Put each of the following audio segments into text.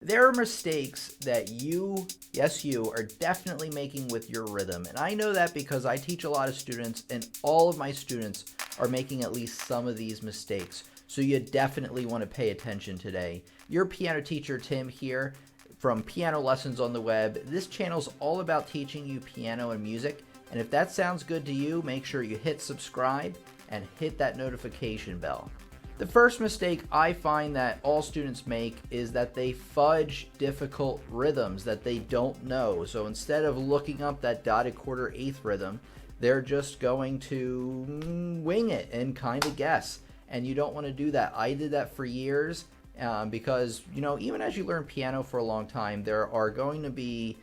There are mistakes that you, yes you, are definitely making with your rhythm. And I know that because I teach a lot of students and all of my students are making at least some of these mistakes. So you definitely want to pay attention today. Your piano teacher, Tim, here from Piano Lessons on the Web. This channel is all about teaching you piano and music. And if that sounds good to you, make sure you hit subscribe and hit that notification bell. The first mistake I find that all students make is that they fudge difficult rhythms that they don't know. So instead of looking up that dotted quarter eighth rhythm, they're just going to wing it and kind of guess. And you don't want to do that. I did that for years because, even as you learn piano for a long time, there are going to be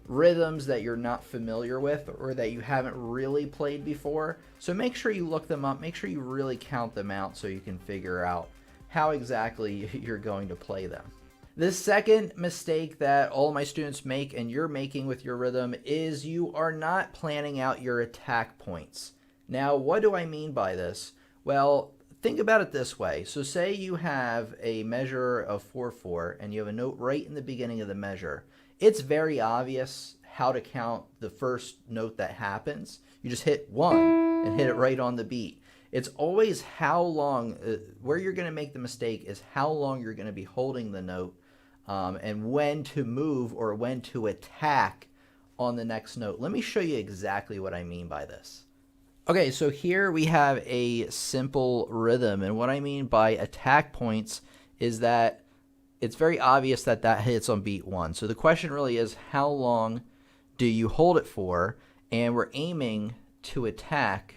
rhythms that you're not familiar with or that you haven't really played before. So make sure you look them up. Make sure you really count them out so you can figure out how exactly you're going to play them. The second mistake that all my students make and you're making with your rhythm is you are not planning out your attack points. Now, what do I mean by this? Well, think about it this way. So say you have a measure of 4/4 and you have a note right in the beginning of the measure. It's very obvious how to count the first note that happens. You just hit 1 and hit it right on the beat. It's always how long, where you're going to make the mistake is how long you're going to be holding the note and when to move or when to attack on the next note. Let me show you exactly what I mean by this. Okay, so here we have a simple rhythm, and what I mean by attack points is that it's very obvious that that hits on beat 1. So the question really is, how long do you hold it for? And we're aiming to attack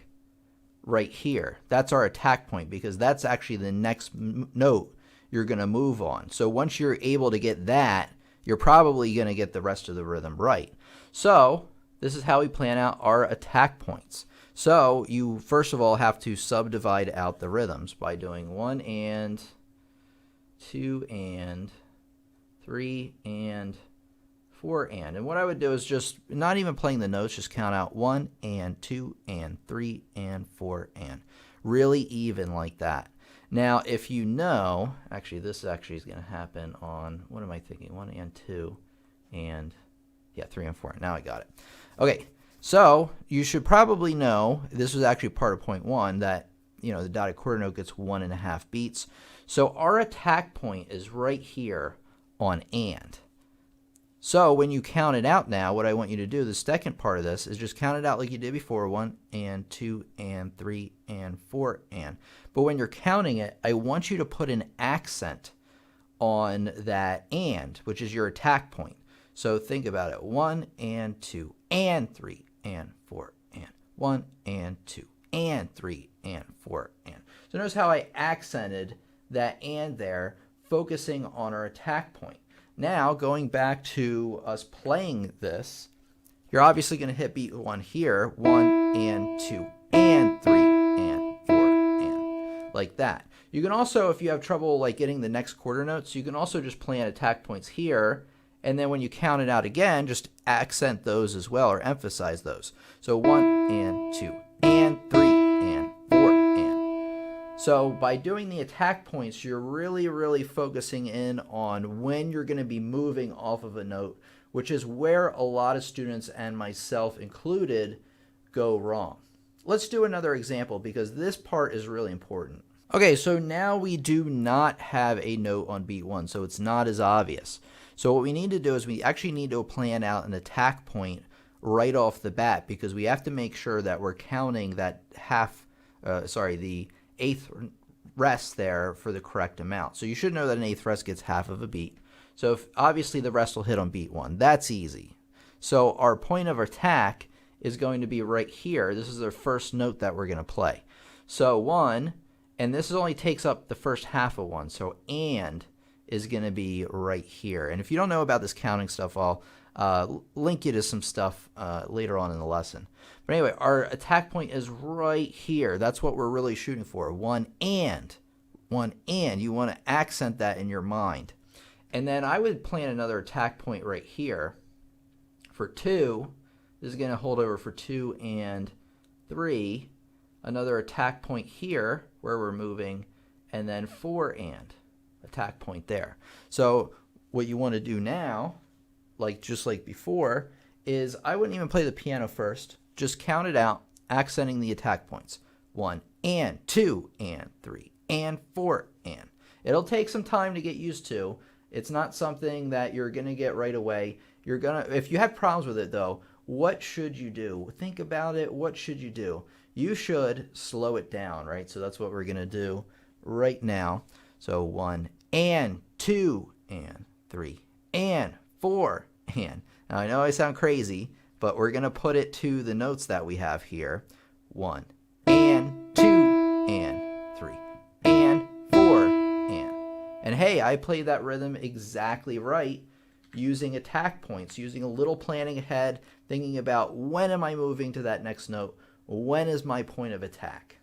right here. That's our attack point because that's actually the next note you're going to move on. So once you're able to get that, you're probably going to get the rest of the rhythm right. So this is how we plan out our attack points. So you first of all have to subdivide out the rhythms by doing 1 and 2 and 3 and 4 and what I would do is just not even playing the notes, just count out 1 and 2 and 3 and 4 and really even like that. Now if you know, actually this actually is going to happen on, what am I thinking, 1 and 2 and 3 and 4. Now I got it. Okay, so you should probably know, this was actually part of point 1, that the dotted quarter note gets 1.5 beats. So our attack point is right here on and. So when you count it out now, what I want you to do, the second part of this, is just count it out like you did before, 1 and 2 and 3 and 4 and. But when you're counting it, I want you to put an accent on that and, which is your attack point. So think about it, 1 and 2 and 3 and 4 and 1 and 2 and 3 and 4 and. So notice how I accented that and there, focusing on our attack point. Now, going back to us playing this, you're obviously going to hit beat 1 here, 1 and 2 and 3 and 4 and, like that. You can also, if you have trouble like getting the next quarter notes, you can also just plan attack points here, and then when you count it out again, just accent those as well, or emphasize those. So 1 and 2 and 3 and 4 and. So by doing the attack points, you're really focusing in on when you're going to be moving off of a note, which is where a lot of students, and myself included, go wrong. Let's do another example because this part is really important. Okay, so now we do not have a note on beat 1, so it's not as obvious. So what we need to do is we actually need to plan out an attack point right off the bat because we have to make sure that we're counting that the eighth rest there for the correct amount. So you should know that an eighth rest gets half of a beat. So obviously the rest will hit on beat 1. That's easy. So our point of attack is going to be right here. This is the first note that we're going to play. So 1, and this only takes up the first half of 1. So and is going to be right here. And if you don't know about this counting stuff, I'll link you to some stuff later on in the lesson. But anyway, our attack point is right here. That's what we're really shooting for. 1 and. 1 and. You want to accent that in your mind. And then I would plan another attack point right here. For 2, this is going to hold over for 2 and 3. Another attack point here where we're moving. And then 4 and. Attack point there. So what you want to do now, just like before, is I wouldn't even play the piano first. Just count it out, accenting the attack points. 1 and 2 and 3 and 4 and. It'll take some time to get used to. It's not something that you're going to get right away. If you have problems with it though, what should you do? Think about it. What should you do? You should slow it down, right? So that's what we're going to do right now. So 1 and 2 and 3 and 4 and. Now I know I sound crazy, but we're going to put it to the notes that we have here. 1 and 2 and 3 and 4 and. And hey, I played that rhythm exactly right using attack points, using a little planning ahead, thinking about when am I moving to that next note? When is my point of attack?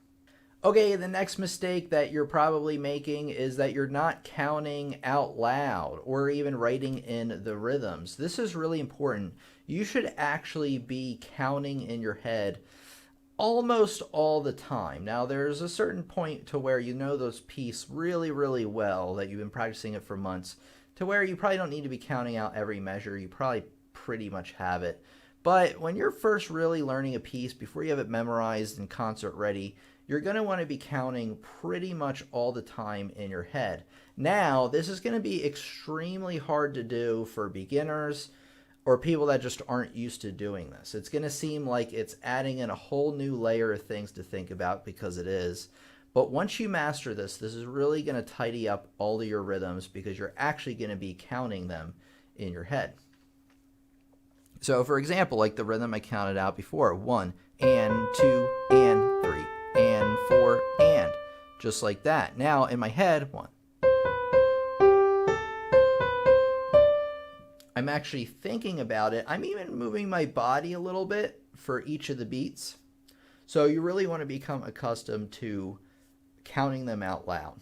Okay, the next mistake that you're probably making is that you're not counting out loud or even writing in the rhythms. This is really important. You should actually be counting in your head almost all the time. Now, there's a certain point to where you know those pieces really, really well, that you've been practicing it for months, to where you probably don't need to be counting out every measure. You probably pretty much have it. But when you're first really learning a piece, before you have it memorized and concert ready, you're going to want to be counting pretty much all the time in your head. Now, this is going to be extremely hard to do for beginners or people that just aren't used to doing this. It's going to seem like it's adding in a whole new layer of things to think about, because it is. But once you master this, this is really going to tidy up all of your rhythms, because you're actually going to be counting them in your head. So for example, like the rhythm I counted out before, 1 and 2 and 3 and 4 and, just like that. Now in my head, 1. I'm actually thinking about it. I'm even moving my body a little bit for each of the beats. So you really want to become accustomed to counting them out loud.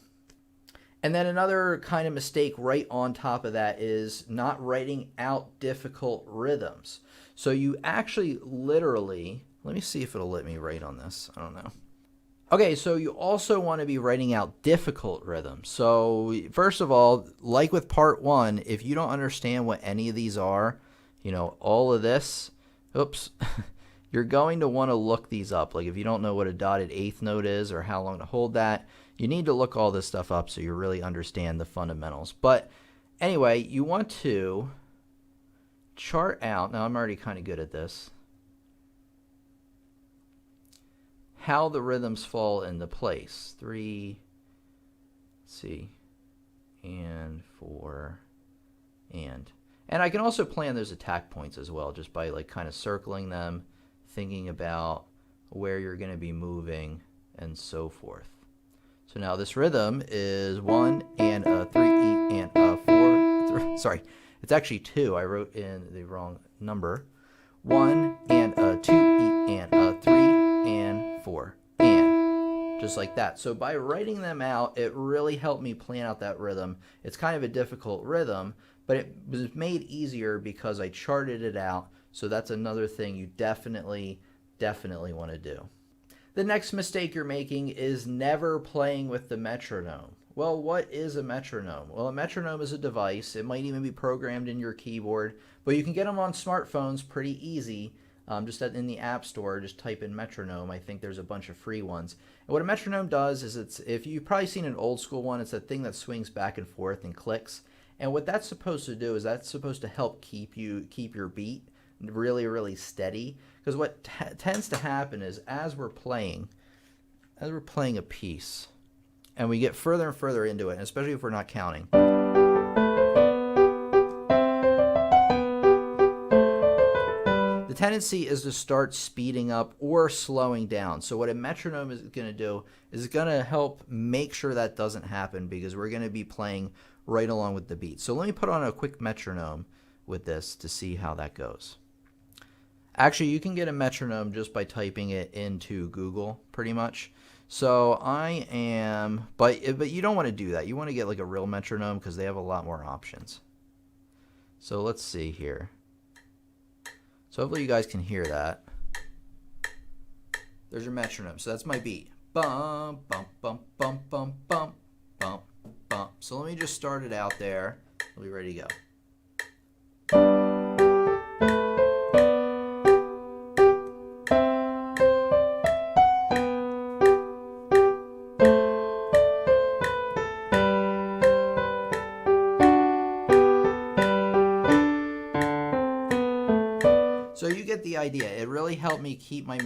And then another kind of mistake right on top of that is not writing out difficult rhythms. So you actually literally, let me see if it'll let me write on this. I don't know. Okay, so you also want to be writing out difficult rhythms. So first of all, like with part 1, if you don't understand what any of these are, all of this, oops, you're going to want to look these up. Like if you don't know what a dotted eighth note is or how long to hold that, you need to look all this stuff up so you really understand the fundamentals. But anyway, you want to chart out, now I'm already kind of good at this, how the rhythms fall into place. 3, let's see, and 4, and I can also plan those attack points as well, just by like kind of circling them, thinking about where you're going to be moving and so forth. So now this rhythm is 1 and a 3 and a 4. Sorry, it's actually 2. I wrote in the wrong number. 1 and a 2 and a 3 and 4 and, just like that. So by writing them out, it really helped me plan out that rhythm. It's kind of a difficult rhythm, but it was made easier because I charted it out. So that's another thing you definitely want to do. The next mistake you're making is never playing with the metronome. Well, what is a metronome? Well, a metronome is a device. It might even be programmed in your keyboard, but you can get them on smartphones pretty easy. Just in the App Store, just type in metronome. I think there's a bunch of free ones. And what a metronome does is, if you've probably seen an old school one, it's that thing that swings back and forth and clicks. And what that's supposed to do is that's supposed to help keep your beat really, really steady. Because what tends to happen is as we're playing a piece, and we get further and further into it, and especially if we're not counting, the tendency is to start speeding up or slowing down. So what a metronome is going to do is it's going to help make sure that doesn't happen, because we're going to be playing right along with the beat. So let me put on a quick metronome with this to see how that goes. Actually, you can get a metronome just by typing it into Google, pretty much. So I am, but you don't want to do that. You want to get like a real metronome, because they have a lot more options. So let's see here. So hopefully you guys can hear that. There's your metronome. So that's my beat. Bum, bum, bum, bum, bum, bum, bum, bum. So let me just start it out there. We'll be ready to go. So you get the idea. It really helped me keep my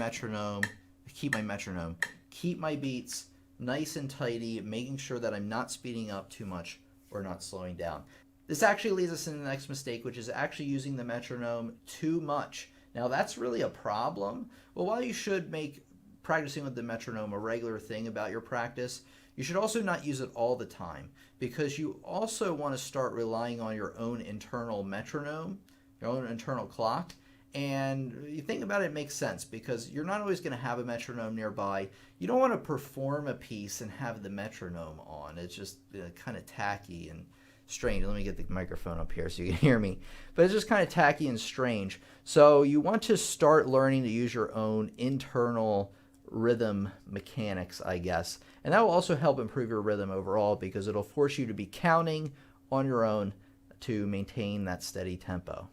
beats nice and tidy, making sure that I'm not speeding up too much or not slowing down. This actually leads us into the next mistake, which is actually using the metronome too much. Now that's really a problem. Well, while you should make practicing with the metronome a regular thing about your practice, you should also not use it all the time, because you also want to start relying on your own internal metronome, your own internal clock. And you think about it, it makes sense, because you're not always going to have a metronome nearby. You don't want to perform a piece and have the metronome on. It's just kind of tacky and strange. Let me get the microphone up here so you can hear me. But it's just kind of tacky and strange. So you want to start learning to use your own internal rhythm mechanics, I guess. And that will also help improve your rhythm overall, because it'll force you to be counting on your own to maintain that steady tempo.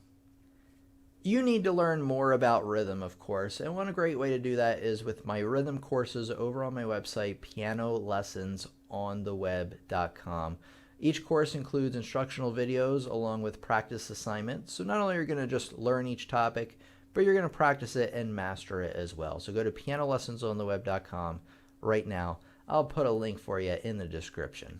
You need to learn more about rhythm, of course, and one great way to do that is with my rhythm courses over on my website, pianolessonsontheweb.com. Each course includes instructional videos along with practice assignments, so not only are you going to just learn each topic, but you're going to practice it and master it as well. So go to pianolessonsontheweb.com right now. I'll put a link for you in the description.